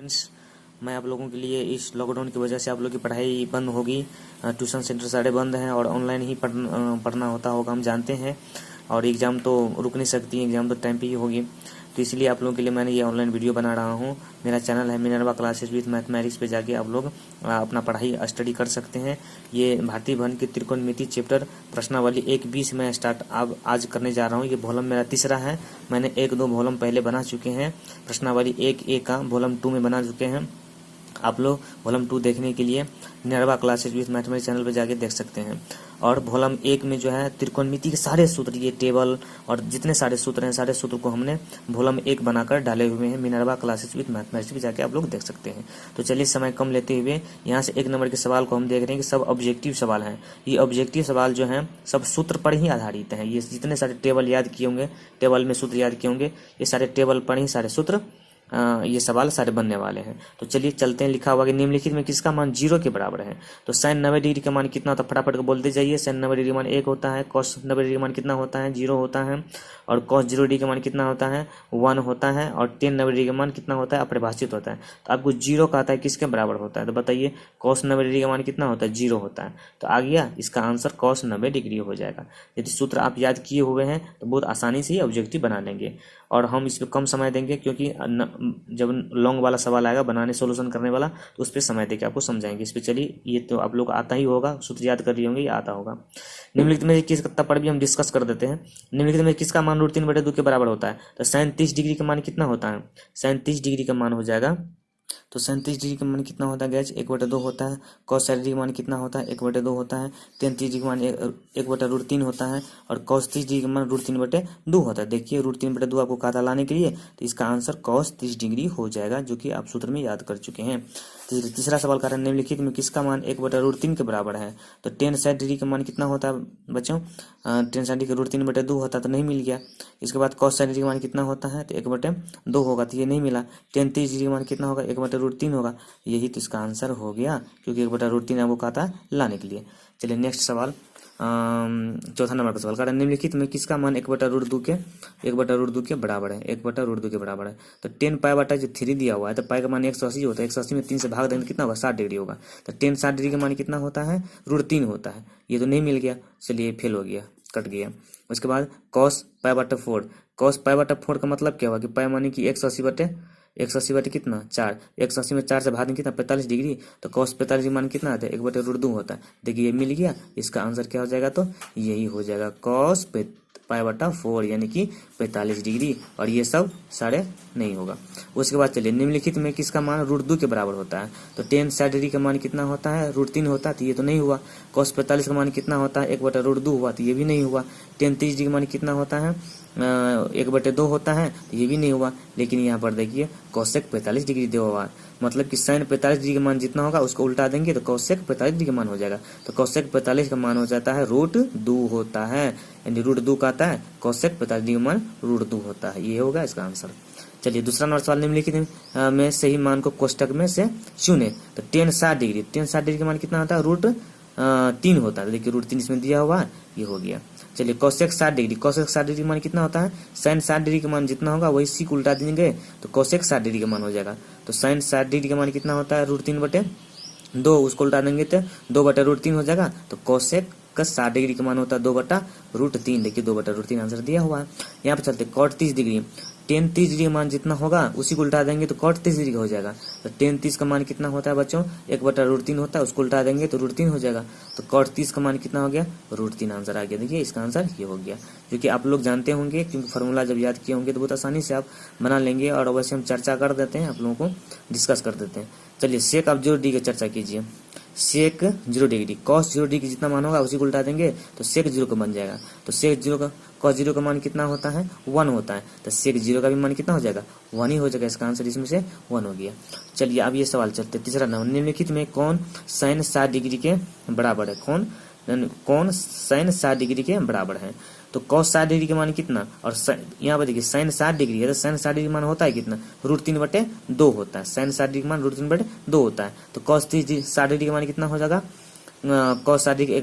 Friends, मैं आप लोगों के लिए इस लॉकडाउन की वजह से आप लोगों की पढ़ाई बंद होगी। ट्यूशन सेंटर सारे बंद हैं और ऑनलाइन ही पढ़ना होता होगा, हम जानते हैं। और एग्ज़ाम तो रुक नहीं सकती, एग्ज़ाम तो टाइम पे ही होगी। तो इसलिए आप लोगों के लिए मैंने ये ऑनलाइन वीडियो बना रहा हूँ। मेरा चैनल है मिनर्वा क्लासेस विद मैथमेटिक्स पे जाके आप लोग अपना पढ़ाई स्टडी कर सकते हैं। ये भारतीय भवन की त्रिकोणमिति चैप्टर प्रश्नावली 1-20 में स्टार्ट अब आज करने जा रहा हूँ। ये वॉल्यूम मेरा तीसरा है। मैंने 1-2 वॉल्यूम पहले बना चुके हैं। प्रश्नावली 1A का वॉल्यूम 2 में बना चुके हैं। आप लोग वॉल्यूम 2 देखने के लिए Minerva classes with mathematics channel पर जाके देख सकते हैं। और वॉल्यूम 1 में जो है त्रिकोणमिति के सारे सूत्र, ये टेबल और जितने सारे सूत्र हैं, सारे सूत्र को हमने वॉल्यूम 1 बनाकर डाले हुए हैं। मिनर्वा क्लासेस विद मैथमेटिक्स पे जाके आप लोग देख सकते हैं। तो चलिए समय कम लेते हुए यहाँ से 1 नंबर के सवाल को हम देख रहे हैं कि सब ऑब्जेक्टिव सवाल हैं। ये ऑब्जेक्टिव सवाल जो हैं सब सूत्र पर ही आधारित हैं। ये जितने सारे टेबल याद किए होंगे, टेबल में सूत्र याद किए होंगे, ये सारे टेबल पर ही सारे सूत्र ये सवाल सारे बनने वाले हैं। तो चलिए चलते हैं। लिखा हुआ कि निम्नलिखित में किसका मान 0 के बराबर है। तो sin 90 डिग्री का मान कितना होता है, फटाफट को बोलते जाइए। sin 90 डिग्री का मान 1 होता है। cos 90 डिग्री का मान कितना होता है, 0 होता है। और cos 0 डिग्री का मान कितना होता है, 1 होता है। और tan 90 डिग्री का मान कितना होता है, अपरिभाषित होता है। तो आपको 0 का आता है किसके बराबर होता है, तो बताइए। cos 90 डिग्री का मान कितना होता है, 0 होता है। तो आ गया, इसका आंसर cos 90 डिग्री हो जाएगा। यदि सूत्र आप याद किए हुए हैं तो बहुत आसानी से ही ऑब्जेक्टिव बना लेंगे। और हम इस पर कम समय देंगे, क्योंकि जब लॉन्ग वाला सवाल आएगा बनाने सोल्यूशन करने वाला, तो उस पर समय देके आपको समझाएंगे। इस पर चलिए, ये तो आप लोग आता ही होगा, सूत्र याद कर लिए होंगे, ये आता होगा। निम्नलिखित में किस तब पर भी हम डिस्कस कर देते हैं। निम्नलिखित में किसका मान √3/2 के बराबर होता है। तो sin 30 डिग्री का मान कितना होता है, sin 30 डिग्री का मान हो जाएगा। तो 37 डिग्री का मान कितना होता है गैस, 1/2 होता है। cos 60 डिग्री का मान कितना होता है, 1/2 होता है। tan 30 डिग्री का मान 1/√3 होता है। और cos 30 डिग्री का मान √3/2 होता है। देखिए √3/2 आपको कहा था लाने के लिए, तो इसका आंसर cos 30 डिग्री हो जाएगा, जो कि आप सूत्र में याद कर चुके हैं। तीसरा सवाल कह रहा है निम्नलिखित में किसका मान 1/√3 के बराबर है। तो tan 60 डिग्री का मान कितना होता है बच्चों, tan 60 डिग्री का √3/2 होता है, तो नहीं मिल गया। इसके बाद cos 60 डिग्री का मान कितना होता है, तो 1/2 होगा, तो ये नहीं मिला। tan 30 डिग्री का मान कितना होगा, 1/√3 होगा। यही तो इसका आंसर हो गया, क्योंकि 1/√3 आपको कहा था लाने के लिए। चलिए नेक्स्ट सवाल, चौथा नंबर का सवाल कह रहा है निम्नलिखित में किसका मान 1/√2 के बराबर है, 1/√2 के बराबर है। तो 10 पाई बटा जो 3 दिया हुआ है, तो पाई का मान 180 होता है। 180 में 3 से भाग देंगे कितना होगा, 60 डिग्री होगा। तो tan 60 डिग्री का मान कितना होता है, √3 होता है। ये तो नहीं मिल गया, चलिए फेल हो गया, कट गया। उसके बाद cos π/4, cos π/4 का मतलब क्या हुआ कि पाई मानी कि 180 बटे कितना 4, 180 में 4 से भाग देंगे कितना 45 डिग्री। तो cos 45 मान कितना आता है, 1/√2 होता है। देखिए ये मिल गया, इसका आंसर क्या हो जाएगा, तो यही हो जाएगा cos π/4 यानी कि 45 डिग्री। और ये सब सारे नहीं होगा। उसके बाद चलिए निम्नलिखित में किसका मान √2 के बराबर होता है। तो tan 60 डिग्री का मान कितना होता है, √3 होता है, तो ये तो नहीं हुआ। cos 45 का मान कितना होता है, 1/√2 हुआ, तो ये भी नहीं हुआ। tan 30 डिग्री का मान कितना होता है, 1/2 होता है, तो ये भी नहीं हुआ। लेकिन यहाँ पर देखिए cosec 45 डिग्री दिया हुआ है, मतलब कि sin 45 डिग्री का मान जितना होगा उसको उल्टा देंगे तो cosec 45 डिग्री का मान हो जाएगा। तो cosec 45 का मान हो जाता है √2 होता है, यानी √2 का आता है, cosec 45 डिग्री का मान √2 होता है। ये होगा इसका आंसर। चलिए दूसरा नंबर सवाल निम्नलिखित में सही मान को कोष्टक में से चुने। तो tan 60 डिग्री का मान कितना होता है, √3 होता है। देखिए √3 इसमें दिया हुआ है, ये हो गया। चलिए cosec 60 डिग्री का मान कितना होता है, sin 60 डिग्री का मान जितना होगा वही सी को उल्टा देंगे तो cosec 60 डिग्री का मान हो जाएगा। तो sin 60 डिग्री का मान कितना होता है, √3/2, उसको उल्टा देंगे तो 2/√3 हो जाएगा। तो cosec का 60 डिग्री का मान होता है 2/√3। देखिए 2/√3 आंसर दिया हुआ है। यहाँ पे चलते cot 30 डिग्री, tan 30 डिग्री का मान जितना होगा उसी को उल्टा देंगे तो cot 30 डिग्री का हो जाएगा। तो tan 30 का मान कितना होता है बच्चों, 1/√3 होता है, उसको उल्टा देंगे तो √3 हो जाएगा। तो cot 30 का मान कितना हो गया, √3 आंसर आ गया। देखिए इसका आंसर ये हो गया, जो कि आप लोग जानते होंगे, क्योंकि फार्मूला जब याद किए होंगे तो बहुत आसानी से आप बना लेंगे। और वैसे हम चर्चा कर देते हैं, आप लोगों को डिस्कस कर देते हैं। चलिए सेक ऑफ 0 डिग्री की चर्चा कीजिए। सेक 0 डिग्री, cos 0 डिग्री जितना मान होगा उसी को उल्टा देंगे तो सेक 0 का बन जाएगा। तो सेक 0 का cos 0 का मान कितना होता है, 1 होता है। तो सेक 0 का भी मान कितना हो जाएगा, 1 ही हो जाएगा। इसका आंसर इसमें से 1 हो गया। चलिए अब ये सवाल चलते हैं। तीसरा नंबर निम्नलिखित में कौन sin 60 डिग्री के बराबर है, कौन sin 60 डिग्री के बराबर है। तो cos 60 डिग्री का मान कितना, और यहाँ पर देखिए sin 60 डिग्री है, तो sin 60 डिग्री मान होता है कितना, √3/2 होता है। sin 60 डिग्री मान √3/2 होता है। तो cos 60 डिग्री का मान कितना हो जाएगा, cos 60 डिग्री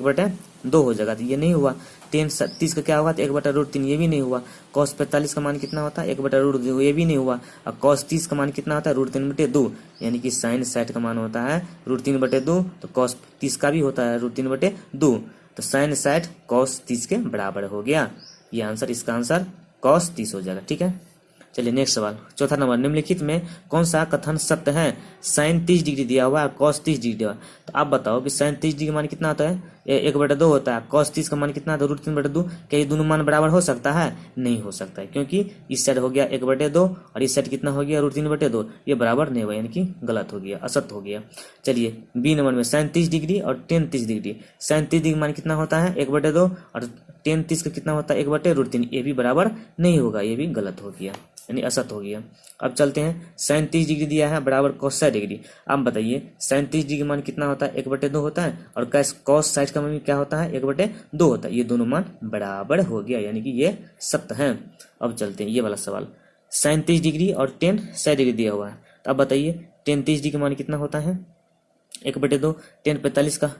2 हो जाएगा, तो ये नहीं हुआ। टेन 30 का क्या होगा, तो 1/√3, ये भी नहीं हुआ। कॉस 45 का मान कितना होता है, 1/√2, ये भी नहीं हुआ। और कॉस 30 का मान कितना होता है, √3/2, यानी कि साइन 60 का मान होता है √3/2, तो कॉस 30 का भी होता है √3/2, तो साइन 60 कॉस 30 के बराबर हो गया। ये आंसर, इसका आंसर कॉस 30 हो जाएगा। ठीक है, चलिए नेक्स्ट सवाल, चौथा नंबर, निम्नलिखित में कौन सा कथन सत्य है। साइन 30 डिग्री दिया हुआ है और कॉस 30 डिग्री दिया हुआ है, तो आप बताओ कि साइन 30 डिग्री का मान कितना होता है, 1/2 होता है। कॉस 30 का मान कितना होता है, √3/2। क्या ये दोनों मान बराबर हो सकता है, नहीं हो सकता है, क्योंकि इस साइड हो गया 1/2 और इस साइड कितना हो गया √3/2, ये बराबर नहीं हुआ, यानी कि गलत हो गया, असत्य हो गया। चलिए बी नंबर में, साइन 30 डिग्री और टेन 30 डिग्री। साइन 30 डिग्री मान कितना होता है, 1/2, और टेन 30 का कितना होता है, 1/√3, ये भी बराबर नहीं होगा, ये भी गलत हो गया, यानी असत हो गया। अब चलते हैं, साइन 30 डिग्री दिया है बराबर कॉस 60 डिग्री। आप बताइए साइन 30 डिग्री मान कितना होता है, 1/2 होता है, और कॉस 60 का मान क्या होता है, 1/2 होता है। ये दोनों मान बराबर हो गया, यानी कि ये सत्य है। अब चलते हैं ये वाला सवाल, साइन 30 डिग्री और टेन 60 डिग्री दिया हुआ है, तो अब बताइए टेन 30 डिग्री का मान कितना होता है, 1/2। टेन 45 का,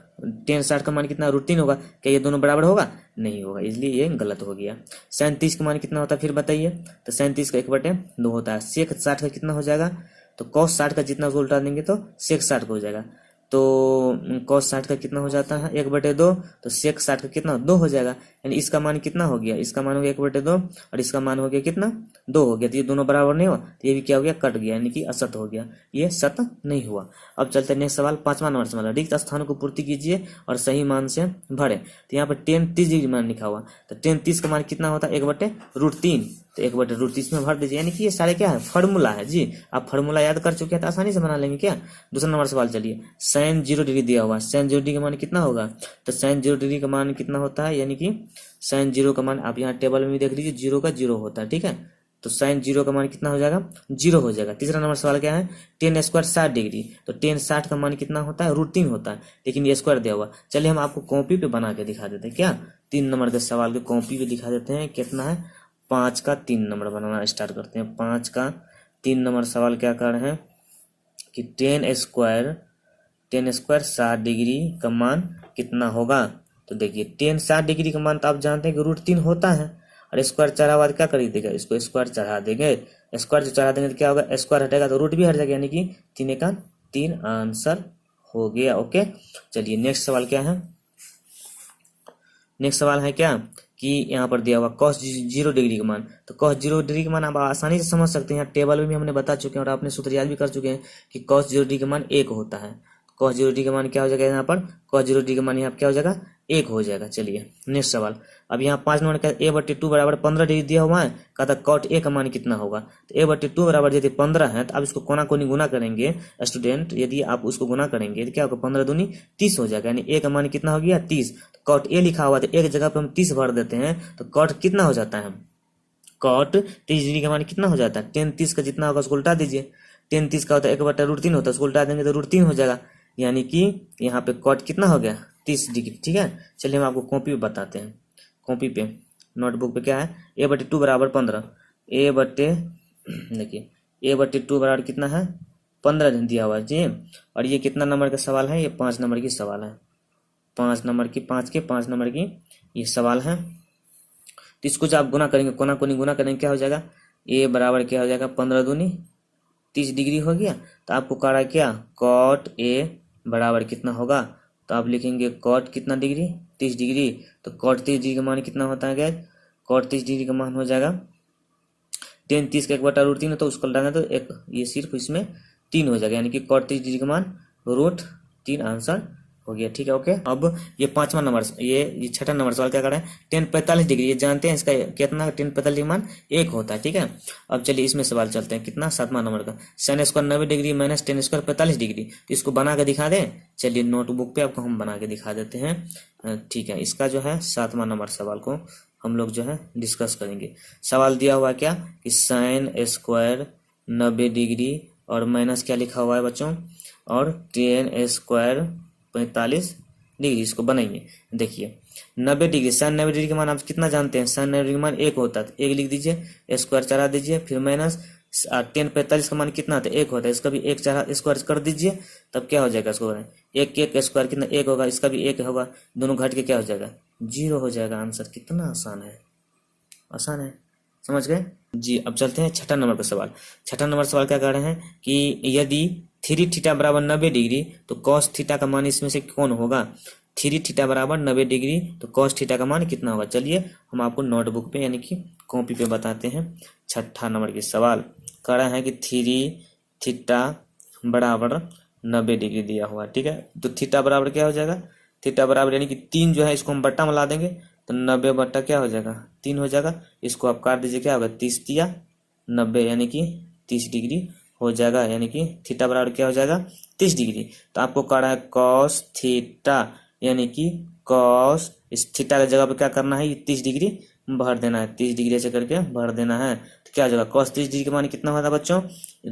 टेन 60 का मान कितना, √3 होगा। क्या ये दोनों बराबर होगा, नहीं होगा, इसलिए ये गलत हो गया। साइन 30 का मान कितना होता है फिर बताइए, तो साइन 30 का 1/2 होता है। सेक 60 का कितना हो जाएगा, तो कॉस 60 का जितना उसको उल्टा देंगे तो सेक 60 का हो जाएगा। तो कॉस 60 का कितना हो जाता है, 1/2, तो सेक 60 का कितना, 2 हो जाएगा। यानी इसका मान कितना हो गया, इसका मान हो गया 1/2 और इसका मान हो गया कितना, 2 हो गया। तो ये दोनों बराबर नहीं हुआ, तो ये भी क्या हो गया, कट गया, यानी कि असत्य हो गया, ये सत्य नहीं हुआ। अब चलते हैं नेक्स्ट सवाल, 5वां नंबर सवाल, रिक्त स्थानों को पूर्ति कीजिए और सही मान से भरें। तो यहाँ पर टेन 30 डिग्री मान लिखा हुआ, तो टेन 30 का मान कितना होता है, 1/√3, तो 1/√30 में भर दीजिए, यानी कि ये सारे क्या है, फॉर्मूला है जी। आप फॉर्मूला याद कर चुके हैं तो आसानी से बना लेंगे क्या। दूसरा नंबर सवाल, चलिए साइन 0 डिग्री दिया हुआ, साइन 0 डिग्री का मान कितना होगा, तो साइन 0 डिग्री का मान कितना होता है, यानी कि साइन 0 का मान आप यहाँ टेबल में भी देख लीजिए, 0 का 0 होता है। ठीक है, तो साइन 0 का मान कितना हो जाएगा, 0 हो जाएगा। तीसरा नंबर सवाल क्या है, टेन स्क्वायर 60 डिग्री, तो टेन 60 का मान कितना होता है, √3 होता है, लेकिन ये स्क्वायर दिया हुआ। चलिए हम आपको कॉपी पे बना के दिखा देते हैं क्या, 3 नंबर के सवाल के कॉपी पे दिखा देते हैं। कितना है, 5 का 3 नंबर बनाना स्टार्ट करते हैं। 5 का 3 नंबर सवाल क्या कर रहे हैं कि टेन स्क्वायर 60 डिग्री का मान कितना होगा। तो देखिए टेन 60 डिग्री का मान तो आप जानते हैं कि √3 होता है, और स्क्वायर चढ़ा बाद क्या कर देगा, इसको स्क्वायर चढ़ा देंगे। स्क्वायर जो चढ़ा देंगे तो क्या होगा, स्क्वायर हटेगा तो रूट भी हट जाएगा, यानी कि 3 का 3 आंसर हो गया। ओके, चलिए नेक्स्ट सवाल क्या है, नेक्स्ट सवाल है क्या कि यहाँ पर दिया हुआ कॉस 0 डिग्री का मान, तो कॉस 0 डिग्री का मान आप आसानी से समझ सकते हैं, यहाँ टेबल में भी हमने बता चुके हैं और आपने सूत्र याद भी कर चुके हैं कि कॉस 0 डिग्री का मान 1 होता है। कॉस 0 डिग्री का मान क्या हो जाएगा, यहाँ पर कॉस 0 डिग्री का मान यहाँ क्या हो जाएगा, 1 हो जाएगा। चलिए नेक्स्ट सवाल, अब यहाँ 5 नंबर का a/2 बराबर 15 डिग्री दिया हुआ है, कहता कॉट a का मान कितना होगा। तो a/2 बराबर यदि 15 है, तो आप इसको कोना कोनी गुना करेंगे स्टूडेंट, यदि आप उसको गुना करेंगे तो क्या होगा, 15 दूनी 30 हो जाएगा, यानी a का मान कितना हो गया, 30। कॉट a लिखा हुआ, तो एक जगह पर हम 30 भर देते हैं, तो कॉट कितना हो जाता है, कॉट 30 डिग्री का मान कितना हो जाता है, टेन 30 का जितना होगा उसको उल्टा दीजिए। टेन 30 का होता है 1/√3 होता है, उसको उल्टा देंगे तो √3 हो जाएगा, यानी कि यहाँ पे कॉट कितना हो गया, 30 डिग्री। ठीक है, चलिए हम आपको कॉपी पे बताते हैं। कॉपी पे नोटबुक पे क्या है, a/2 बराबर 15, देखिए a/2 बराबर कितना है, 15 दिया हुआ जी। और ये कितना नंबर का सवाल है, ये 5 नंबर की सवाल है, 5 नंबर की 5 नंबर की ये सवाल है। तो इसको जब आप गुना करेंगे, कोना कोनी गुना करेंगे, क्या हो जाएगा, a बराबर क्या हो जाएगा, 15 दूनी 30 डिग्री हो गया। तो आपको कह रहा है क्या, कॉट a बराबर कितना होगा, तो आप लिखेंगे कॉट कितना डिग्री, 30 डिग्री। तो कॉट 30 डिग्री का मान कितना होता है गैस, कॉट 30 डिग्री का मान हो जाएगा टेन 30 का 1/√3 है, तो उसको डालना तो एक ये सिर्फ इसमें 3 हो जाएगा, यानी कि कॉट 30 डिग्री का मान √3 आंसर हो गया। ठीक है, ओके। अब ये 5वां नंबर, ये 6ठा नंबर सवाल क्या कर रहा है, टेन 45 डिग्री, ये जानते हैं इसका कितना, टेन 45 डिग्री मान 1 होता है। ठीक है, अब चलिए इसमें सवाल चलते हैं, कितना 7वां नंबर का, sine square 90 degree minus ten square 45 degree, तो इसको बना के दिखा दें। चलिए नोटबुक पे आपको हम बना के दिखा देते हैं। ठीक है, इसका जो है 7वां नंबर सवाल को हम लोग जो है डिस्कस करेंगे। सवाल दिया हुआ क्या कि साइन स्क्वायर 90 डिग्री और माइनस क्या लिखा हुआ है बच्चों, और टेन स्क्वायर 45 डिग्री, इसको बनाइए। देखिए 90 डिग्री, साइन 90 डिग्री का मान आप कितना जानते हैं, साइन 90 डिग्री का मान 1 होता है, तो 1 लिख दीजिए, स्क्वायर चढ़ा दीजिए, फिर माइनस टेन 45 का मान कितना होता है, 1 होता है। इसका भी 1 चार स्क्वायर कर दीजिए, तब क्या हो जाएगा इसको, 1 स्क्वायर कितना 1 होगा, इसका भी 1 होगा, दोनों घट के क्या हो जाएगा 0 हो जाएगा। आंसर कितना आसान है, आसान है, समझ गए जी। अब चलते हैं छठा नंबर का सवाल। छठा नंबर सवाल क्या कह रहे हैं कि यदि 3 थीटा बराबर 90 डिग्री तो कॉस थीटा का मान इसमें से कौन होगा। 3 थीटा बराबर 90 डिग्री तो कॉस थीटा का मान कितना होगा। चलिए हम आपको नोटबुक पे यानी कि कॉपी पे बताते हैं। छठा नंबर के सवाल कह रहा है कि 3 थीटा बराबर 90 डिग्री दिया हुआ, ठीक है। तो थीटा बराबर क्या हो जाएगा, थीटा बराबर यानी कि 3 जो है इसको हम बट्टा में ला देंगे तो 90 बट्टा क्या हो जाएगा 3 हो जाएगा। इसको आप काट दीजिए, क्या होगा 30 तिया 90 यानी कि 30 डिग्री हो जाएगा, यानी कि थीटा बराबर क्या हो जाएगा 30 डिग्री। तो आपको कह रहा है कॉस थीटा यानी कि कॉस, इस थीटा की जगह पे क्या करना है, ये 30 डिग्री भर देना है, 30 डिग्री ऐसे करके भर देना है। तो क्या हो जाएगा कॉस 30 डिग्री का मान कितना होता है बच्चों,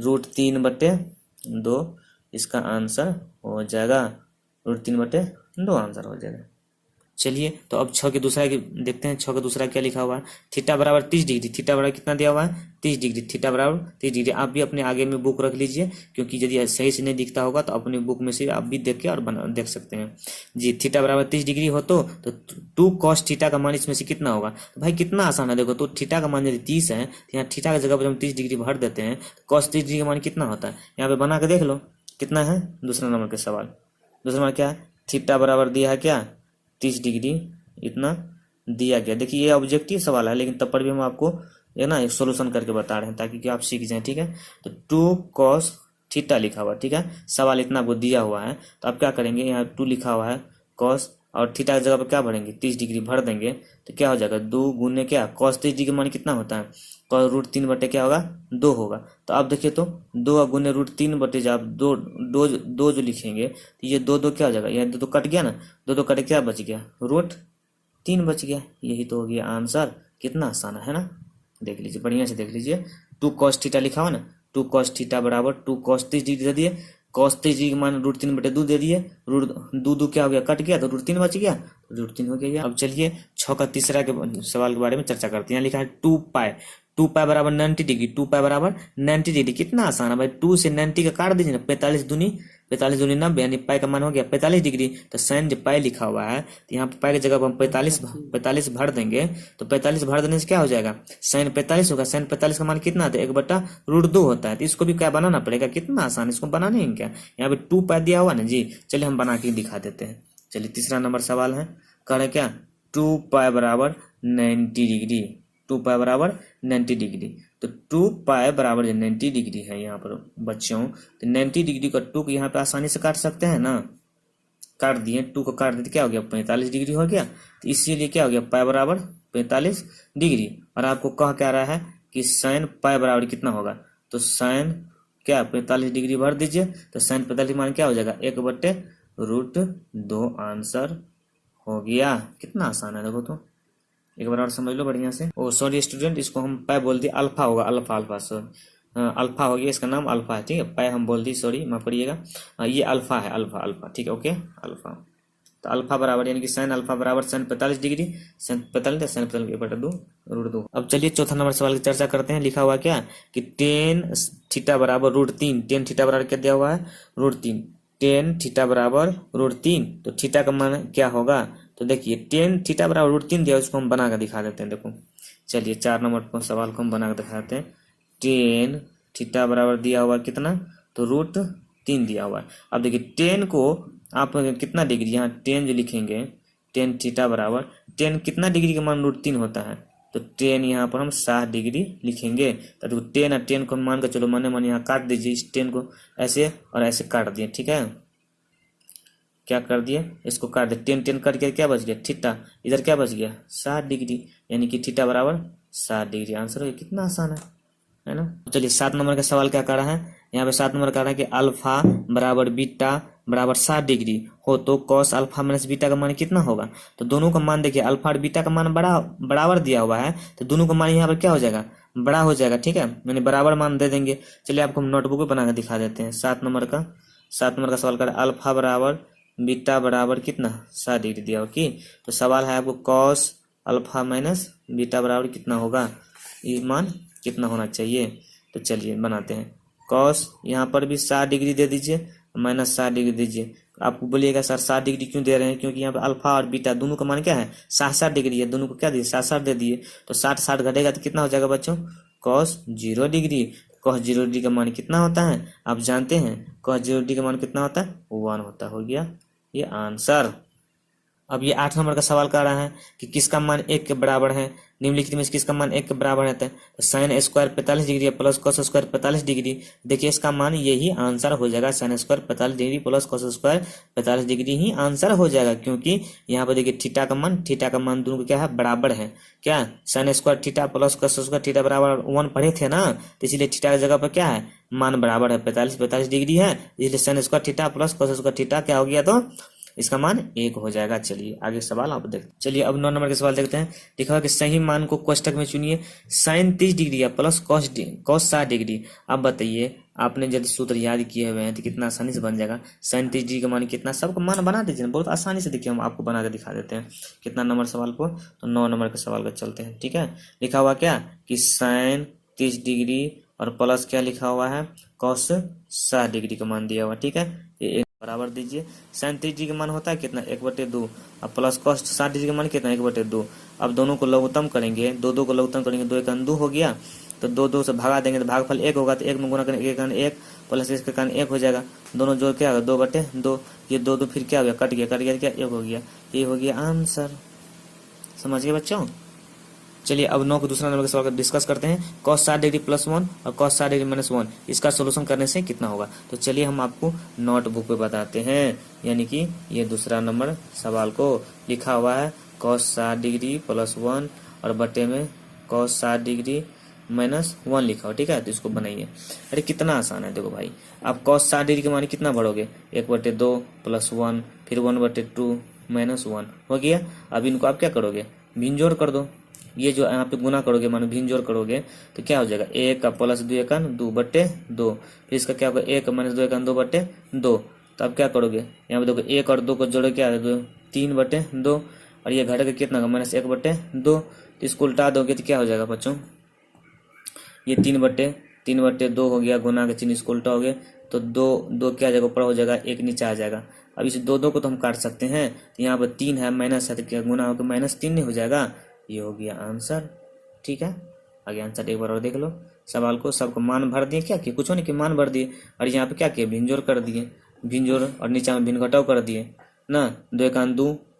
√3/2 इसका आंसर हो जाएगा, √3/2 आंसर हो जाएगा। चलिए तो अब 6 के दूसरा की देखते हैं। 6 का दूसरा क्या लिखा हुआ है, थीटा बराबर 30 डिग्री, थीटा बराबर कितना दिया हुआ है 30 डिग्री, थीटा बराबर 30 डिग्री। आप भी अपने आगे में बुक रख लीजिए, क्योंकि यदि सही से नहीं दिखता होगा तो अपनी बुक में से आप भी देख के और देख सकते हैं जी। थीटा बराबर 30 डिग्री हो तो 2 कॉस थीटा का मान इसमें से कितना होगा। तो भाई कितना आसान है, देखो तो थीटा का मान यदि 30 है तो यहाँ थीटा की जगह पर हम 30 डिग्री भर देते हैं, कॉस 30 डिग्री का मान कितना होता है, यहाँ पे बना के देख लो कितना है। दूसरा नंबर का सवाल, दूसरा नंबर क्या है, थीटा बराबर दिया है क्या 30 डिग्री, इतना दिया गया। देखिए ये ऑब्जेक्टिव सवाल है, लेकिन तब पर भी हम आपको ये ना एक सोल्यूशन करके बता रहे हैं ताकि कि आप सीख जाएं, ठीक है। तो 2 कॉस थीटा लिखा हुआ, ठीक है, सवाल इतना आपको दिया हुआ है। तो आप क्या करेंगे, यहाँ 2 लिखा हुआ है कॉस और थीटा की जगह पर क्या भरेंगे 30 डिग्री भर देंगे, तो क्या हो जाएगा 2 गुने क्या कॉस 30 डिग्री मान कितना होता है, कॉस √3 क्या होगा 2 होगा। तो आप देखिए तो 2 गुने √3 जब आप दो जो लिखेंगे तो ये 2 क्या हो जाएगा, यहाँ 2 कट गया ना, 2 कट क्या बच गया √3 बच गया। यही तो हो गया आंसर, कितना आसान है ना। देख लीजिए बढ़िया से देख लीजिए, 2 कॉस थीटा लिखा हुआ ना, 2 कॉस थीटा बराबर 2 कॉस 30 डिग्री दे दिए, कॉस 30 डिग्री का मान √3/2 दे दिए, √2 क्या हो गया कट गया तो √3 बच गया, √3 हो गया। अब चलिए 6 का तीसरा के सवाल के बारे में चर्चा करते हैं। यहाँ लिखा है 2 पाई बराबर 90 डिग्री, 2 पाई बराबर 90 डिग्री, कितना आसान है भाई, 2 से 90 का काट दीजिए ना, 45 दूनी 90 यानी पाई का मान हो गया 45 डिग्री। तो साइन जो पाई लिखा हुआ है तो यहाँ पे पाई की जगह पर हम 45 भर देंगे, तो 45 भर देने से क्या हो जाएगा साइन 45 होगा, साइन 45 का मान कितना आता है 1/√2 होता है। तो इसको भी क्या बनाना पड़ेगा, कितना आसान, इसको बनाने हैं क्या, यहाँ पे 2 पाई दिया हुआ ना जी। चलिए हम बना के दिखा देते हैं। चलिए तीसरा नंबर सवाल है, कह रहे क्या 2 पाई बराबर 90 डिग्री, 2 पाई बराबर 90 डिग्री। तो 2 पाई बराबर 90 डिग्री है यहाँ पर बच्चों, तो 90 डिग्री का 2 को यहाँ पे आसानी से काट सकते हैं ना, काट दिए 2 को काट दिए क्या हो गया 45 डिग्री हो गया। तो इसीलिए क्या हो गया पाई बराबर 45 डिग्री। और आपको कह क्या रहा है कि साइन पाई बराबर कितना होगा, तो साइन क्या 45 डिग्री भर दीजिए, तो साइन 45 मान क्या हो जाएगा 1/√2 आंसर हो गया। कितना आसान है देखो तो, एक बार और समझ लो बढ़िया से। ओ सॉरी स्टूडेंट, इसको हम पाई बोल दिए, अल्फा होगा, अल्फा सॉरी अल्फा हो गया, इसका नाम अल्फा है, ठीक है। पाई हम बोल दी, सॉरी माफ करिएगा, ये अल्फा है, अल्फा ठीक है, ओके अल्फा। तो अल्फा बराबर यानी कि साइन अल्फा बराबर साइन 45 डिग्री, साइन 45 साइन 45 1/2 अब चलिए चौथा नंबर सवाल की चर्चा करते हैं। लिखा हुआ क्या कि tan थीटा बराबर √3, tan थीटा बराबर क्या दिया हुआ है √3, tan थीटा बराबर √3, तो थीटा का मान क्या होगा। तो देखिए tan थीटा बराबर √3 दिया, उसको हम बना कर दिखा देते हैं। देखो चलिए 4 नंबर पर सवाल को हम बना कर दिखाते हैं। tan थीटा बराबर दिया हुआ कितना, तो √3 दिया हुआ है। अब देखिए tan को आप कितना डिग्री, यहाँ tan जो लिखेंगे tan थीटा बराबर tan कितना डिग्री का मान √3 होता है, तो tan यहाँ पर हम 60 डिग्री लिखेंगे। तो देखो tan और tan को मान कर चलो मने मन यहाँ काट दीजिए, इस tan को ऐसे और ऐसे काट दिए, ठीक है। क्या कर दिए, इसको काट दिया, tan कट के क्या बच गया थीटा, इधर क्या बच गया 60 डिग्री, यानी कि थीटा बराबर 60 डिग्री आंसर हो गया। कितना आसान है ना। चलिए 7 नंबर का सवाल क्या कर रहा है, यहाँ पे 7 नंबर कह रहा है कि अल्फा बराबर बीटा बराबर 60 डिग्री हो तो कॉस अल्फा माइनस बीटा का मान कितना होगा। तो दोनों का मान देखिए, अल्फा और बीटा का मान बराबर दिया हुआ है, तो दोनों का मान यहाँ पर क्या हो जाएगा बड़ा हो जाएगा, ठीक है, मैंने बराबर मान दे देंगे। चलिए आपको हम नोटबुक में बना कर दिखा देते हैं। 7 नंबर का सवाल कर अल्फा बराबर बीटा बराबर कितना 60 डिग्री दिया हो कि, तो सवाल है आपको कॉस अल्फा माइनस बीटा बराबर कितना होगा, ये मान कितना होना चाहिए। तो चलिए बनाते हैं। कॉस यहाँ पर भी 60 डिग्री दे दीजिए, माइनस 60 डिग्री दीजिए। आपको बोलिएगा सर 60 डिग्री क्यों दे रहे हैं, क्योंकि यहाँ पर अल्फा और बीटा दोनों का मान क्या है 60 डिग्री है, दोनों को क्या दिए 60 दे दिए। तो 60 घटेगा तो कितना हो जाएगा बच्चों, कॉस 0 डिग्री। कॉस 0 डिग्री का मान कितना होता है आप जानते हैं, कॉस 0 डिग्री का मान कितना होता है 1 होता, हो गया ये आंसर। अब ये 8 नंबर का सवाल कर रहा है कि किसका मान 1 के बराबर है, निम्नलिखित में से किसका मान 1 के बराबर रहता है। तो sine square 45 degree plus cos square 45 degree, देखिए इसका मान यही आंसर हो जाएगा। Sine square 45 degree plus cos square 45 degree ही आंसर हो जाएगा, क्योंकि यहाँ पर देखिए थीटा का मान दोनों को क्या है बराबर है। क्या sine square theta plus cos square theta बराबर 1 पढ़े थे ना, तो इसलिए थीटा की जगह पर क्या है मान बराबर है 45 डिग्री है, इसलिए sine square theta plus cos square theta क्या हो गया, तो इसका मान 1 हो जाएगा। चलिए आगे सवाल आप देखते, चलिए अब 9 नंबर के सवाल देखते हैं। लिखा हुआ कि सही मान को कोष्टक में चुनिए। साइन 30 डिग्री या प्लस कॉस 60 डिग्री। अब बताइए आपने यदि सूत्र याद किए हुए हैं तो कितना आसानी से बन जाएगा। साइन 30 डिग्री का मान कितना, सबको मान बना दीजिए, बहुत आसानी से। देखिए हम आपको बना के दिखा देते हैं। कितना नंबर सवाल को, तो 9 नंबर के सवाल का चलते हैं। ठीक है, लिखा हुआ क्या कि साइन 30 डिग्री और प्लस क्या लिखा हुआ है कॉस 60 डिग्री का मान दिया हुआ। ठीक है, ये बराबर दीजिए। साइन 30 डिग्री का मान होता है कितना 1/2, अब प्लस कॉस 60 डिग्री का मान कितना 1/2। अब दोनों को लघुत्तम करेंगे, दो को लघुत्तम करेंगे, 2 1 2 हो गया, तो 2 से भगा देंगे तो भागफल 1 होगा, तो 1 में गुना करेंगे 1 1 प्लस इसके कारण 1 हो जाएगा। दोनों जोड़ क्या होगा 2/2, ये 2 फिर क्या हो गया कट गया क्या 1 हो गया, ये हो गया आंसर। समझ गए बच्चों। चलिए अब 9 को दूसरा नंबर के सवाल का डिस्कस करते हैं। cos 60 डिग्री प्लस 1 और cos 60 डिग्री माइनस 1, इसका सोल्यूशन करने से कितना होगा। तो चलिए हम आपको नोटबुक पे बताते हैं, यानी कि ये दूसरा नंबर सवाल को लिखा हुआ है cos 60 डिग्री प्लस 1 और बटे में cos 60 डिग्री माइनस 1 लिखा हो। ठीक है, तो इसको बनाइए। अरे कितना आसान है, देखो भाई आप cos 60 डिग्री के मान कितना भरोगे 1/2 प्लस 1 फिर 1/2 माइनस 1 हो गया। अब इनको आप क्या करोगे भिन्न जोड़ कर दो, ये जो यहाँ पे गुना करोगे मानो भिन्न जोड़ करोगे तो क्या हो जाएगा 1 का प्लस 2 1 2/2, फिर इसका क्या होगा 1 माइनस 2 1 2/2। तो अब क्या करोगे यहाँ पे देखो 1 और 2 को जोड़ो क्या है 3/2, और ये घट के कितना होगा -1/2। तो इसको उल्टा दोगे तो क्या हो जाएगा बच्चों, ये 3/2 हो गया, गुना के चिन्ह इसको उल्टा हो गया तो 2 क्या जाएगा ऊपर हो जाएगा 1 नीचे आ जाएगा। अब इस 2 को तो हम काट सकते हैं, तो यहाँ पर 3 है माइनस है तो क्या गुना होकर -3 नहीं हो जाएगा, ये हो गया आंसर। ठीक है, आगे आंसर एक बार और देख लो सवाल को। सबको मान भर दिए, क्या किए कुछ नहीं कि मान भर दिए, और यहाँ पे क्या किए भिन्न जोड़ कर दिए, भिन्न जोड़ और नीचे में भिन्न घटाव कर दिए ना। 2 1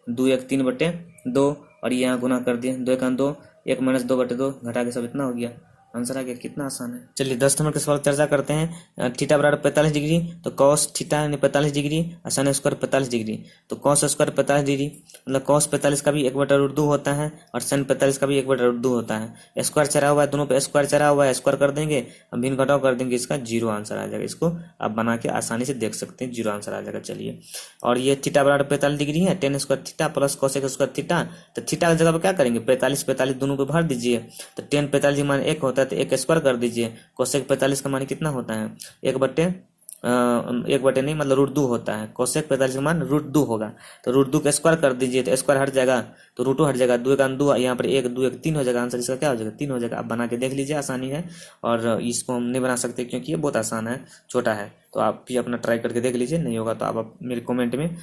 2 1 3/2 और यहाँ गुना कर दिए 2 1 2 1 माइनस 2/2 घटा के सब इतना हो गया, आंसर आ गया। कितना आसान है। चलिए 10 नंबर के सवाल चर्चा करते हैं। थीटा बराबर 45 डिग्री, तो कॉस थीटा यानी 45 डिग्री, साइन स्क्वायर 45 डिग्री। तो कॉस स्क्वायर 45 डिग्री मतलब कॉस 45 का भी 1/2 होता है और साइन 45 का भी 1/2 होता है। स्क्वायर चढ़ा हुआ है, दोनों पे स्क्वायर चढ़ा हुआ है, स्क्वायर कर देंगे, अब भिन्न घटाव कर देंगे, इसका 0 आंसर आ जाएगा। इसको आप बना के आसानी से देख सकते हैं, 0 आंसर आ जाएगा। चलिए, और ये थीटा बराबर 45 डिग्री है, tan square theta plus cos square theta. तो थीटा की जगह पर क्या करेंगे 45 दोनों पे भर दीजिए, तो tan 45 मान 1 होता है तो 1 स्क्वायर कर दीजिए। कोसेक 45 का मान कितना होता है 1/1 नहीं मतलब √2 होता है। कोसेक 45 का मान √2 होगा, तो √2 का स्क्वायर कर दीजिए तो स्क्वायर हट जाएगा, तो √2 हट जाएगा, 2 1 2 यहाँ पर 1 2 1 3 हो जाएगा। आंसर इसका क्या हो जाएगा 3 हो जाएगा। आप बना के देख लीजिए, आसानी है। और इसको हम नहीं बना सकते क्योंकि ये बहुत आसान है, छोटा है, तो आप भी अपना ट्राई करके देख लीजिए। नहीं होगा तो आप मेरे कमेंट में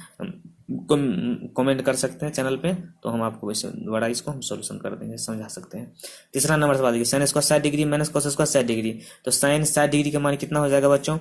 कमेंट कर सकते हैं चैनल पे, तो हम आपको वैसे बड़ा इसको हम सोल्यूशन कर देंगे, समझा सकते हैं। तीसरा नंबर सवाल देखिए, sine square 60 degree minus cos square 60 degree. तो साइन 60 डिग्री का मान कितना हो जाएगा बच्चों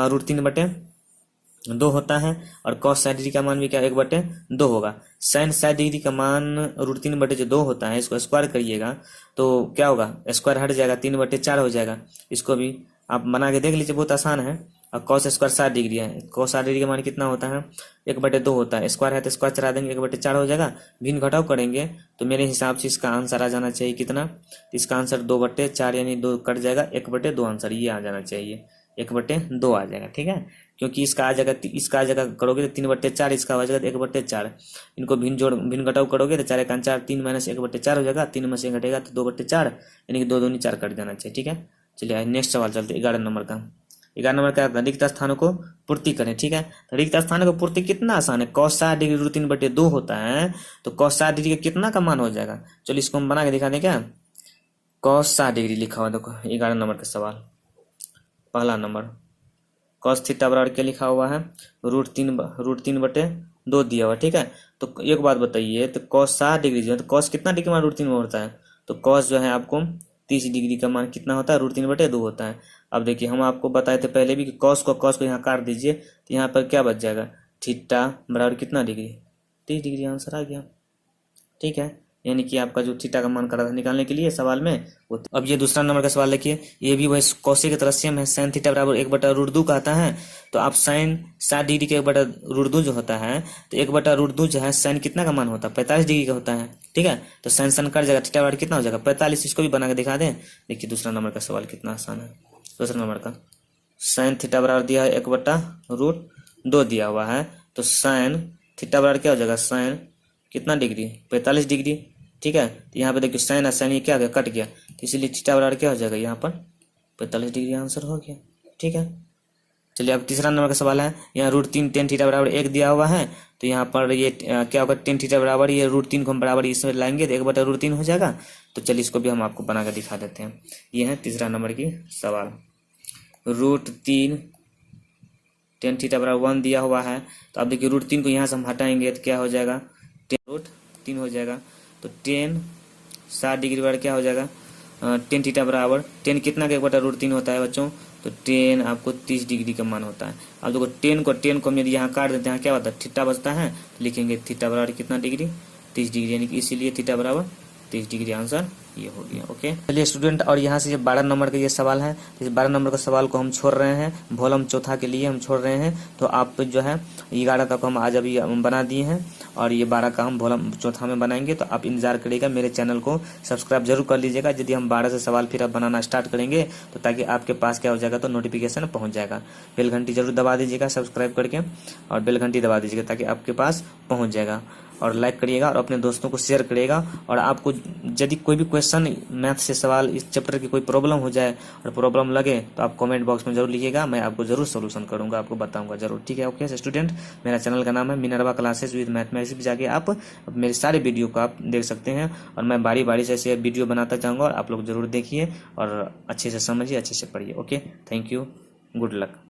√3/2 होता है, और कॉस 60 डिग्री का मान भी क्या 1/2 होगा। साइन 60 डिग्री का मान √3/2 होता है, इसको स्क्वायर करिएगा तो क्या होगा स्क्वायर हट जाएगा 3/4 हो जाएगा। इसको भी आप बना के देख लीजिए, बहुत आसान है। और कॉस स्क्वायर 60 डिग्री है, कॉस 60 डिग्री का मान कितना होता है 1/2 होता है, स्क्वायर है तो स्क्वायर चढ़ा देंगे 1/4 हो जाएगा। भिन्न घटाव करेंगे तो मेरे हिसाब से इसका आंसर आ जाना चाहिए कितना, इसका आंसर 2/4 यानी 2 कट जाएगा 1/2 आंसर ये आ जाना चाहिए, 1/2 आ जाएगा। ठीक है, क्योंकि इसका आ जाएगा करोगे तो 3/4, इसका हो जाएगा 1/4। इनको भिन्न घटाव करोगे तो 4 1 4 3 माइनस 1/4 हो जाएगा, 3 में से घटेगा तो 2/4 यानी कि 2 2 4 कट जाना चाहिए। ठीक है, चलिए नेक्स्ट सवाल चलते 11 नंबर का। 11 नंबर क्या था, रिक्त स्थानों को पूर्ति करें। ठीक है, तो रिक्त स्थानों को पूर्ति कितना आसान है, cos 60 डिग्री √3/2 होता है, तो cos 60 डिग्री का कितना का मान हो जाएगा। चलिए इसको हम बना के दिखा दें क्या। cos 60 डिग्री लिखा हुआ देखो 11 नंबर का सवाल, पहला नंबर कॉस थीटा बराबर क्या लिखा हुआ है, √3/2 दिया हुआ, ठीक है। तो एक बात बताइए, तो कॉस 60 डिग्री जो है, तो कॉस कितना डिग्री मान √3 में होता है, तो कॉस जो है आपको 30 डिग्री का मान कितना होता है, √3/2 होता है। अब देखिए हम आपको बताए थे पहले भी कि कॉस को यहाँ काट दीजिए, तो यहाँ पर क्या बच जाएगा, थीटा बराबर कितना डिग्री, 30 डिग्री, आंसर आ गया, ठीक है। यानी कि आपका जो थीटा का मान करा था निकालने के लिए सवाल में वो। अब ये दूसरा नंबर का सवाल देखिए, ये भी वही कौशी की तरह सेम है, साइन थीटा बराबर 1/√2 कहता है। तो आप साइन 60 डिग्री के 1/√2 जो होता है, तो 1/√2 जो है साइन कितना का मान होता है, 45 डिग्री का होता है, ठीक है। तो साइन सन कट जाएगा, थीटा बराबर कितना हो जाएगा, 45। इसको भी बना के दिखा दें। देखिए दूसरा नंबर का सवाल कितना आसान है। दूसरा नंबर का साइन थीटा बराबर दिया है 1/√2 दिया हुआ है, तो साइन थीटा बराबर क्या हो जाएगा, साइन कितना डिग्री, 45 डिग्री, ठीक है। तो यहाँ पे देखिए साइन और साइन ये क्या गया, कट गया, तो इसीलिए थीटा बराबर क्या हो जाएगा यहाँ पर 45 डिग्री, आंसर हो गया, ठीक है। चलिए अब तीसरा नंबर का सवाल है, यहाँ √3 tan थीटा बराबर 1 दिया हुआ है, तो यहाँ पर ये क्या होगा, tan थीटा बराबर ये √3 को हम बराबर इसमें लाएंगे तो 1/√3 हो जाएगा। तो चलिए इसको भी हम आपको बना कर दिखा देते हैं। ये है तीसरा नंबर की सवाल, √3 tan थीटा बराबर 1 दिया हुआ है। तो अब देखिए √3 को यहाँ से हम हटाएंगे तो क्या हो जाएगा, √3 हो जाएगा। तो tan 60 डिग्री बराबर क्या हो जाएगा, tan थीटा बराबर tan कितना का 1/√3 होता है बच्चों, तो tan आपको 30 डिग्री का मान होता है। अब देखो tan को हम यदि यहाँ काट देते हैं क्या होता है, थीटा बचता है, तो लिखेंगे थीटा बराबर कितना डिग्री, 30 डिग्री, यानी कि इसीलिए थीटा बराबर 30 डिग्री, आंसर ये हो गया, ओके। चलिए स्टूडेंट, और यहाँ से ये 12 नंबर का ये सवाल है, तो इस 12 नंबर का सवाल को हम छोड़ रहे हैं, वॉल्यूम चौथा के लिए हम छोड़ रहे हैं। तो आप जो है 11 का हम आज अभी बना दिए हैं, और ये 12 का हम वॉल्यूम चौथा में बनाएंगे। तो आप इंतजार करिएगा, मेरे चैनल को सब्सक्राइब जरूर कर लीजिएगा। यदि हम 12 से सवाल फिर अब बनाना स्टार्ट करेंगे, तो ताकि आपके पास क्या हो जाएगा, तो नोटिफिकेशन पहुँच जाएगा। बेल घंटी जरूर दबा दीजिएगा सब्सक्राइब करके, और बेल घंटी दबा दीजिएगा ताकि आपके पास पहुँच जाएगा। और लाइक करिएगा और अपने दोस्तों को शेयर करिएगा। और आपको यदि कोई भी क्वेश्चन मैथ से सवाल इस चैप्टर की कोई प्रॉब्लम हो जाए और प्रॉब्लम लगे, तो आप कमेंट बॉक्स में जरूर लिखिएगा, मैं आपको जरूर सोल्यूशन करूंगा, आपको बताऊंगा जरूर, ठीक है। ओके स्टूडेंट, मेरा चैनल का नाम है मिनर्वा क्लासेस विद मैथमेटिक्स। जाके आप मेरे सारे वीडियो को आप देख सकते हैं, और मैं बारी बारी से ऐसे वीडियो बनाता जाऊँगा, और आप लोग जरूर देखिए और अच्छे से समझिए, अच्छे से पढ़िए। Okay, thank you, good luck.